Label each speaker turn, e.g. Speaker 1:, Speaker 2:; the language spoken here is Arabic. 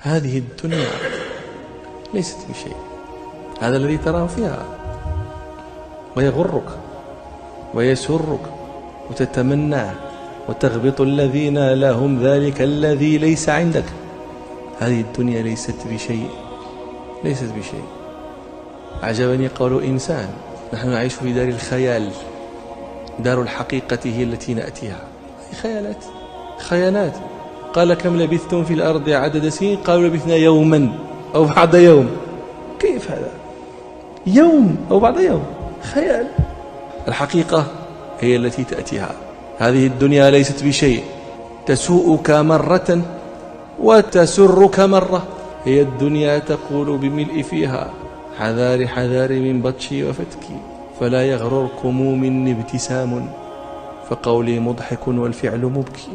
Speaker 1: هذه الدنيا ليست بشيء، هذا الذي تراه فيها ويغرك ويسرك وتتمناه وتغبط الذين لهم ذلك الذي ليس عندك. هذه الدنيا ليست بشيء، ليست بشيء. عجبني قول إنسان: نحن نعيش في دار الخيال، دار الحقيقة هي التي نأتيها. خيالات، خيالات. قال: كم لبثتم في الأرض عدد سنين؟ قالوا: لبثنا يوما أو بعض يوم. كيف هذا؟ يوم أو بعض يوم، خيال. الحقيقة هي التي تأتيها. هذه الدنيا ليست بشيء، تسوءك مرة وتسرك مرة. هي الدنيا تقول بملء فيها: حذاري حذاري من بطشي وفتكي، فلا يغرركم مني ابتسام، فقولي مضحك والفعل مبكي.